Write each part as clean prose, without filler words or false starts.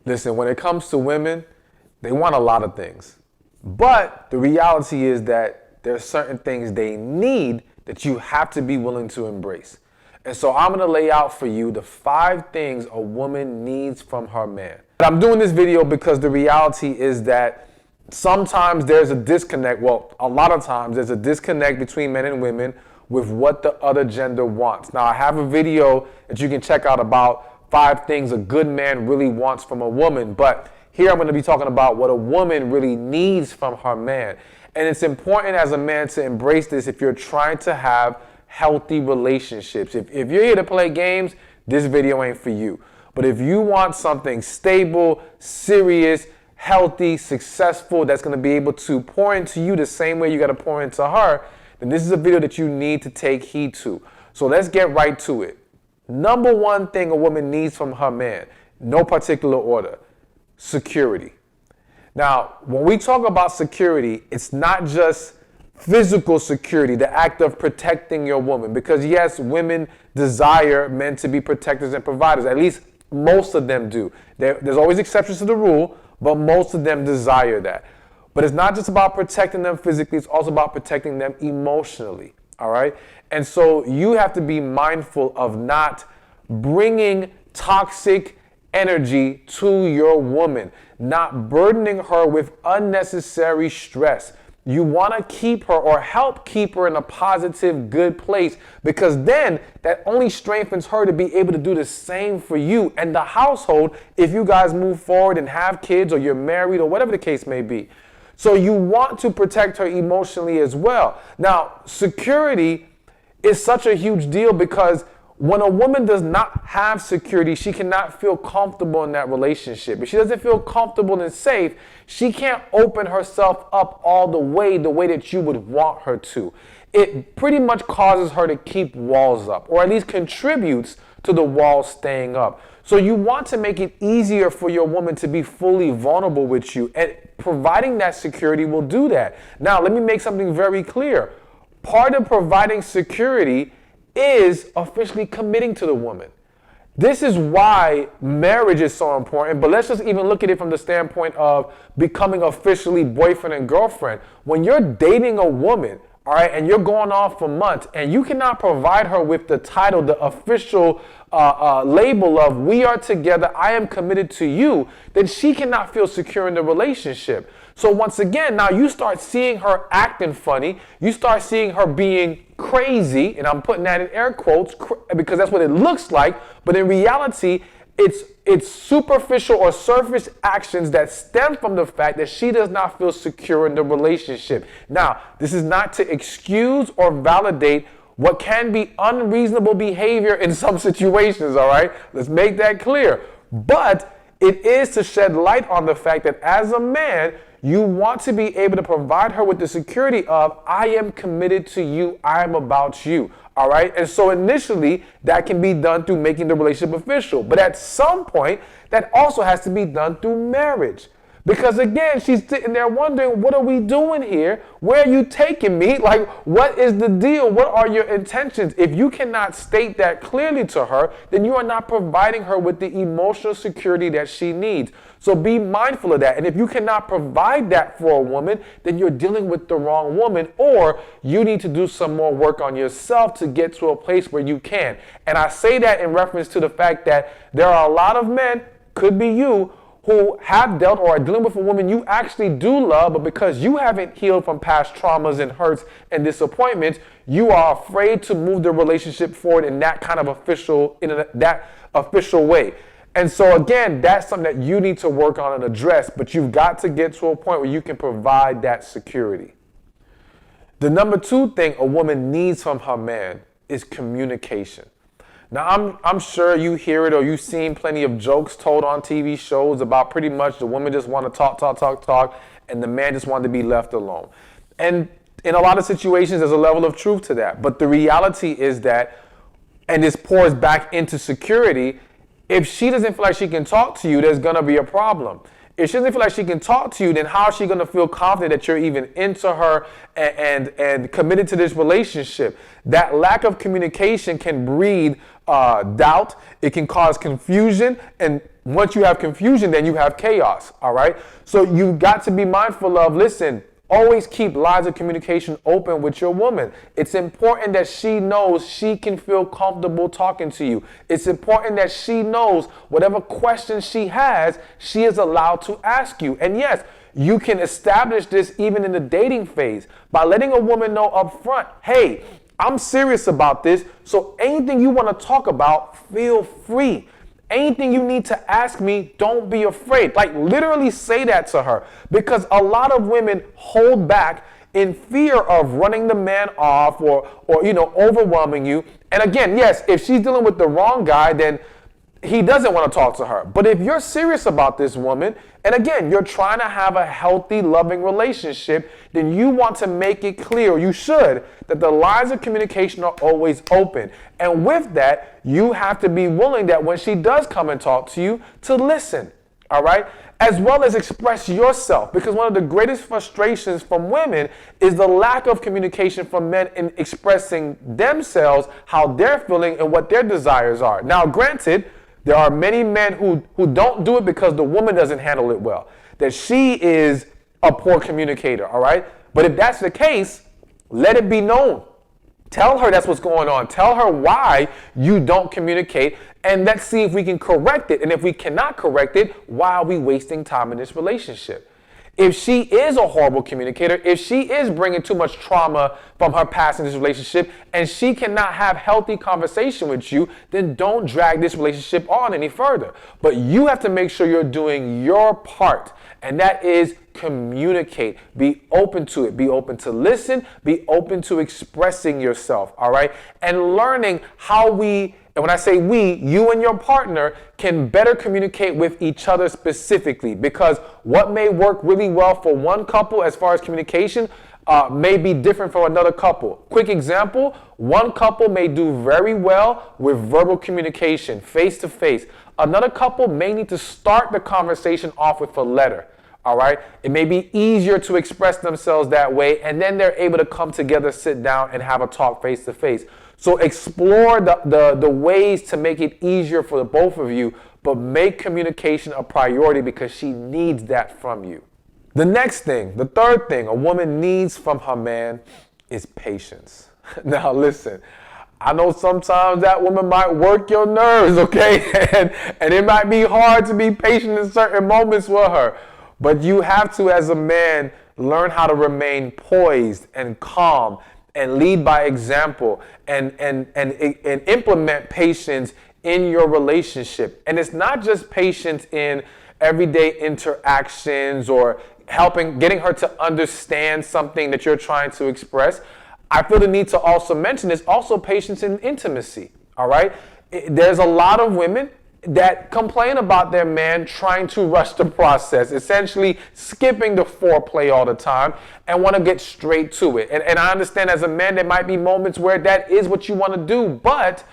Listen, when it comes to women, they want a lot of things. But the reality is that there are certain things they need that you have to be willing to embrace. And so I'm going to lay out for you the 5 things a woman needs from her man. I'm doing this video because the reality is that sometimes there's a disconnect. Well, a lot of times there's a disconnect between men and women with what the other gender wants. Now, I have a video that you can check out about 5 things a good man really wants from a woman. But here I'm going to be talking about what a woman really needs from her man. And it's important as a man to embrace this if you're trying to have healthy relationships. If you're here to play games, this video ain't for you. But if you want something stable, serious, healthy, successful, that's going to be able to pour into you the same way you got to pour into her, then this is a video that you need to take heed to. So let's get right to it. Number 1 thing a woman needs from her man, no particular order, security. Now, when we talk about security, it's not just physical security, the act of protecting your woman. Because yes, women desire men to be protectors and providers. At least most of them do. There's always exceptions to the rule, but most of them desire that. But it's not just about protecting them physically, it's also about protecting them emotionally, all right? And so you have to be mindful of not bringing toxic energy to your woman, not burdening her with unnecessary stress. You want to keep her or help keep her in a positive, good place, because then that only strengthens her to be able to do the same for you and the household if you guys move forward and have kids or you're married or whatever the case may be. So you want to protect her emotionally as well. Now, security is such a huge deal because when a woman does not have security, she cannot feel comfortable in that relationship. If she doesn't feel comfortable and safe, she can't open herself up all the way that you would want her to. It pretty much causes her to keep walls up, or at least contributes to the walls staying up. So you want to make it easier for your woman to be fully vulnerable with you, and providing that security will do that. Now, let me make something very clear. Part of providing security is officially committing to the woman. This is why marriage is so important, but let's just even look at it from the standpoint of becoming officially boyfriend and girlfriend. When you're dating a woman, all right, and you're going off for months, and you cannot provide her with the title, the official label of "we are together, I am committed to you," then she cannot feel secure in the relationship. So once again, now you start seeing her acting funny. You start seeing her being crazy, and I'm putting that in air quotes because that's what it looks like. But in reality, it's superficial or surface actions that stem from the fact that she does not feel secure in the relationship. Now, this is not to excuse or validate what can be unreasonable behavior in some situations, all right? Let's make that clear. But it is to shed light on the fact that as a man, you want to be able to provide her with the security of, I am committed to you, I am about you, all right? And so initially, that can be done through making the relationship official. But at some point, that also has to be done through marriage. Because again, she's sitting there wondering, what are we doing here? Where are you taking me? Like, what is the deal? What are your intentions? If you cannot state that clearly to her, then you are not providing her with the emotional security that she needs. So be mindful of that. And if you cannot provide that for a woman, then you're dealing with the wrong woman, or you need to do some more work on yourself to get to a place where you can. And I say that in reference to the fact that there are a lot of men, could be you, who have dealt or are dealing with a woman you actually do love, but because you haven't healed from past traumas and hurts and disappointments, you are afraid to move the relationship forward in that kind of that official way. And so again, that's something that you need to work on and address, but you've got to get to a point where you can provide that security. The number 2 thing a woman needs from her man is communication. Now, I'm sure you hear it or you've seen plenty of jokes told on TV shows about pretty much the woman just want to talk, and the man just wanted to be left alone. And in a lot of situations, there's a level of truth to that. But the reality is that, and this pours back into security, if she doesn't feel like she can talk to you, there's going to be a problem. If she doesn't feel like she can talk to you, then how is she going to feel confident that you're even into her and committed to this relationship? That lack of communication can breed doubt. It can cause confusion. And Once you have confusion, then you have chaos, all right? So you got to be mindful of, listen, always keep lines of communication open with your woman. It's important that she knows she can feel comfortable talking to you. It's important that she knows whatever questions she has, she is allowed to ask you. And yes, you can establish this even in the dating phase by letting a woman know up front, hey, I'm serious about this, so anything you want to talk about, feel free. Anything you need to ask me, don't be afraid. Like, literally say that to her, because a lot of women hold back in fear of running the man off or overwhelming you. And again, yes, if she's dealing with the wrong guy, then he doesn't want to talk to her. But if you're serious about this woman, and again, you're trying to have a healthy, loving relationship, then you want to make it clear, you should, that the lines of communication are always open. And with that, you have to be willing that when she does come and talk to you, to listen, all right? As well as express yourself, because one of the greatest frustrations from women is the lack of communication from men in expressing themselves, how they're feeling and what their desires are. Now, granted, there are many men who don't do it because the woman doesn't handle it well, that she is a poor communicator, all right? But if that's the case, let it be known. Tell her that's what's going on. Tell her why you don't communicate, and let's see if we can correct it. And if we cannot correct it, why are we wasting time in this relationship? If she is a horrible communicator, if she is bringing too much trauma from her past in this relationship, and she cannot have healthy conversation with you, then don't drag this relationship on any further. But you have to make sure you're doing your part, and that is communicate. Be open to it. Be open to listen. Be open to expressing yourself, all right? And learning how and when I say we, you and your partner can better communicate with each other specifically, because what may work really well for one couple as far as communication may be different for another couple. Quick example, one couple may do very well with verbal communication, face to face. Another couple may need to start the conversation off with a letter. All right. It may be easier to express themselves that way, and then they're able to come together, sit down, and have a talk face to face. So explore the ways to make it easier for the both of you, but make communication a priority because she needs that from you. The next thing, the third thing a woman needs from her man is patience. Now listen, I know sometimes that woman might work your nerves, okay? and it might be hard to be patient in certain moments with her. But you have to, as a man, learn how to remain poised and calm and lead by example and implement patience in your relationship. And it's not just patience in everyday interactions or getting her to understand something that you're trying to express. I feel the need to also mention is also patience in intimacy, all right? There's a lot of women that complain about their man trying to rush the process, essentially skipping the foreplay all the time and want to get straight to it. And I understand as a man, there might be moments where that is what you want to do. But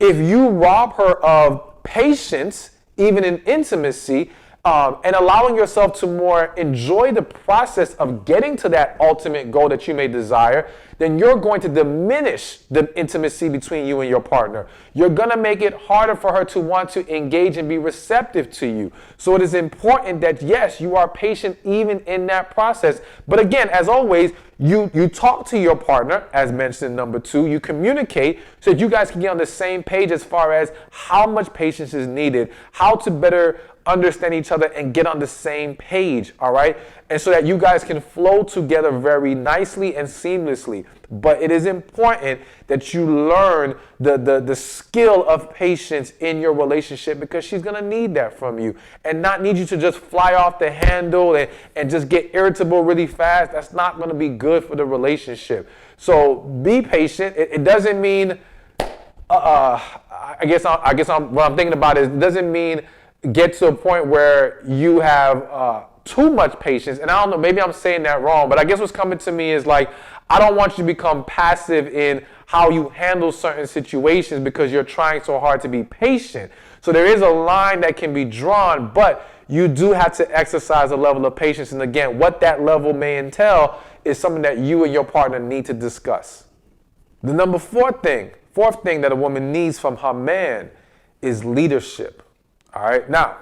if you rob her of patience, even in intimacy, and allowing yourself to more enjoy the process of getting to that ultimate goal that you may desire, then you're going to diminish the intimacy between you and your partner. You're going to make it harder for her to want to engage and be receptive to you. So it is important that, yes, you are patient even in that process. But again, as always, you talk to your partner, as mentioned in number 2, you communicate so that you guys can get on the same page as far as how much patience is needed, how to better understand each other and get on the same page, all right? And so that you guys can flow together very nicely and seamlessly. But it is important that you learn the skill of patience in your relationship, because she's going to need that from you and not need you to just fly off the handle and just get irritable really fast. That's not going to be good for the relationship. So be patient. It doesn't mean, I guess what I'm thinking about is, it doesn't mean get to a point where you have too much patience. And I don't know, maybe I'm saying that wrong, but I guess what's coming to me is like, I don't want you to become passive in how you handle certain situations because you're trying so hard to be patient. So there is a line that can be drawn, but you do have to exercise a level of patience. And again, what that level may entail is something that you and your partner need to discuss. The fourth thing that a woman needs from her man is leadership. All right. Now,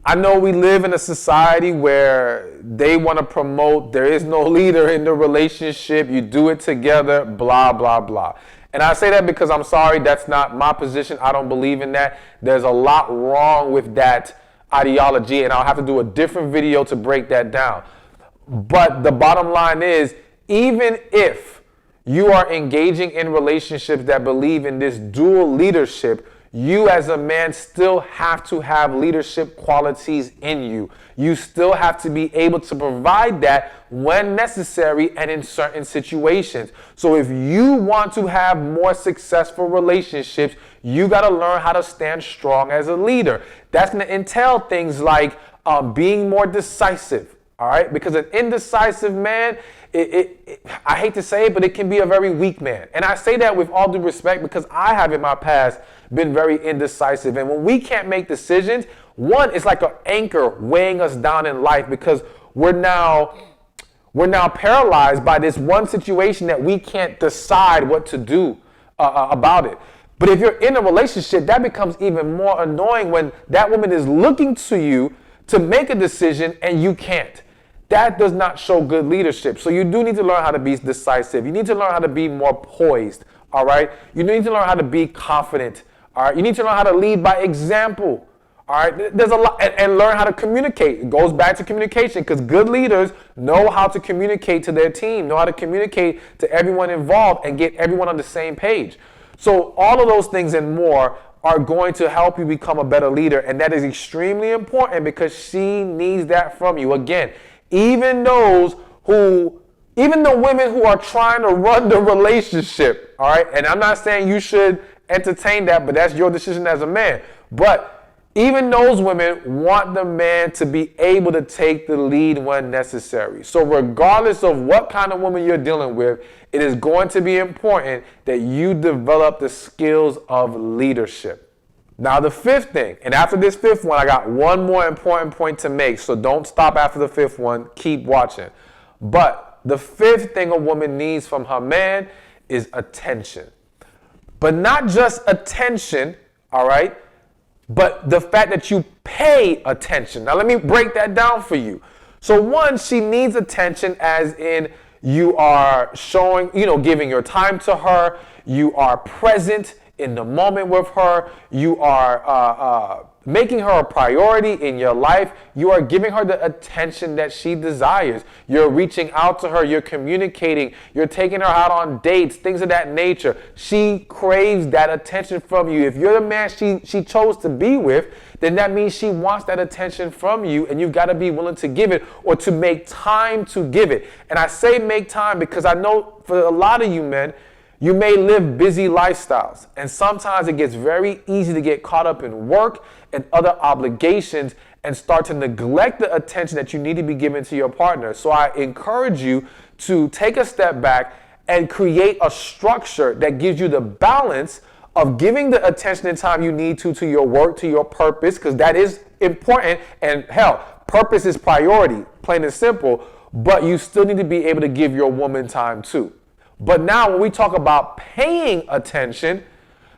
I know we live in a society where they want to promote there is no leader in the relationship, you do it together, blah, blah, blah. And I say that because I'm sorry, that's not my position. I don't believe in that. There's a lot wrong with that ideology, and I'll have to do a different video to break that down. But the bottom line is, even if you are engaging in relationships that believe in this dual leadership, you as a man still have to have leadership qualities in you. You still have to be able to provide that when necessary and in certain situations. So if you want to have more successful relationships, you got to learn how to stand strong as a leader. That's going to entail things like being more decisive. All right, because an indecisive man, I hate to say it, but it can be a very weak man. And I say that with all due respect because I have in my past been very indecisive. And when we can't make decisions, one, it's like an anchor weighing us down in life because we're now paralyzed by this one situation that we can't decide what to do about it. But if you're in a relationship, that becomes even more annoying when that woman is looking to you to make a decision and you can't. That does not show good leadership. So you do need to learn how to be decisive. You need to learn how to be more poised, all right? You need to learn how to be confident, all right? You need to learn how to lead by example, all right? There's a lot, and learn how to communicate. It goes back to communication because good leaders know how to communicate to their team, know how to communicate to everyone involved and get everyone on the same page. So all of those things and more are going to help you become a better leader, and that is extremely important because she needs that from you. Again, even the women who are trying to run the relationship, all right? And I'm not saying you should entertain that, but that's your decision as a man. But even those women want the man to be able to take the lead when necessary. So regardless of what kind of woman you're dealing with, it is going to be important that you develop the skills of leadership. Now the fifth thing, and after this fifth one, I got one more important point to make, so don't stop after the fifth one, keep watching. But the fifth thing a woman needs from her man is attention. But not just attention, all right, but the fact that you pay attention. Now let me break that down for you. So one, she needs attention as in you are showing, giving your time to her, you are present in the moment with her, you are making her a priority in your life, you are giving her the attention that she desires. You're reaching out to her, you're communicating, you're taking her out on dates, things of that nature. She craves that attention from you. If you're the man she chose to be with, then that means she wants that attention from you, and you've got to be willing to give it or to make time to give it. And I say make time because I know for a lot of you men, you may live busy lifestyles, and sometimes it gets very easy to get caught up in work and other obligations and start to neglect the attention that you need to be giving to your partner. So I encourage you to take a step back and create a structure that gives you the balance of giving the attention and time you need to your work, to your purpose, because that is important. And hell, purpose is priority, plain and simple, but you still need to be able to give your woman time too. But now when we talk about paying attention,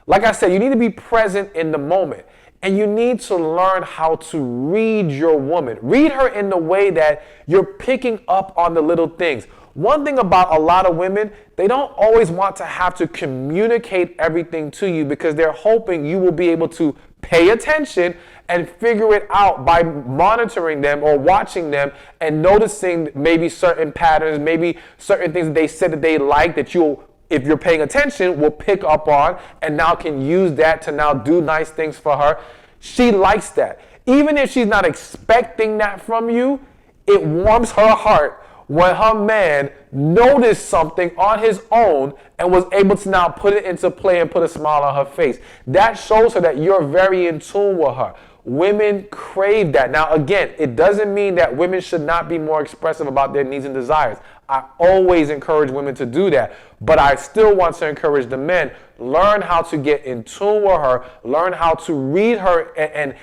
like I said, you need to be present in the moment. And you need to learn how to read your woman. Read her in the way that you're picking up on the little things. One thing about a lot of women, they don't always want to have to communicate everything to you because they're hoping you will be able to pay attention and figure it out by monitoring them or watching them and noticing maybe certain patterns, maybe certain things that they said that they like that you'll, if you're paying attention, will pick up on and now can use that to now do nice things for her. She likes that. Even if she's not expecting that from you, it warms her heart when her man noticed something on his own and was able to now put it into play and put a smile on her face. That shows her that you're very in tune with her. Women crave that. Now, again, it doesn't mean that women should not be more expressive about their needs and desires. I always encourage women to do that. But I still want to encourage the men, learn how to get in tune with her, learn how to read her and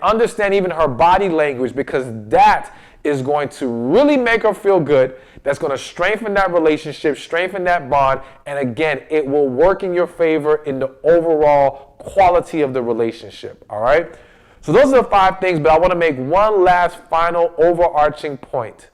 understand even her body language, because that is going to really make her feel good. That's going to strengthen that relationship, strengthen that bond, and again, it will work in your favor in the overall quality of the relationship, all right? So those are the 5 things, but I want to make one last final overarching point.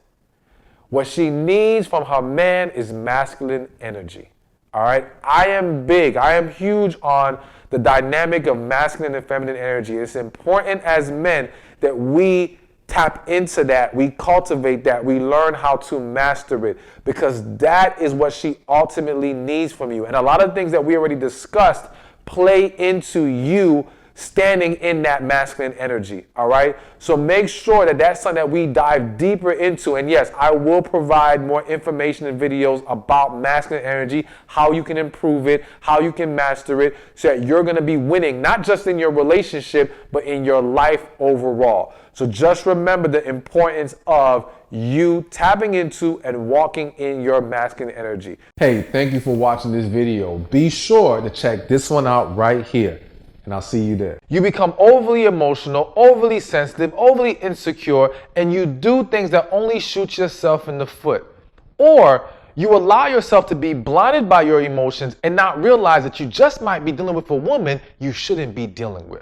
What she needs from her man is masculine energy. All right? I am huge on the dynamic of masculine and feminine energy. It's important as men that we tap into that, we cultivate that, we learn how to master it, because that is what she ultimately needs from you. And a lot of things that we already discussed play into you standing in that masculine energy, all right? So make sure that that's something that we dive deeper into. And yes, I will provide more information and videos about masculine energy, how you can improve it, how you can master it, so that you're going to be winning, not just in your relationship, but in your life overall. So just remember the importance of you tapping into and walking in your masculine energy. Hey, thank you for watching this video. Be sure to check this one out right here, and I'll see you there. You become overly emotional, overly sensitive, overly insecure, and you do things that only shoot yourself in the foot. Or you allow yourself to be blinded by your emotions and not realize that you just might be dealing with a woman you shouldn't be dealing with.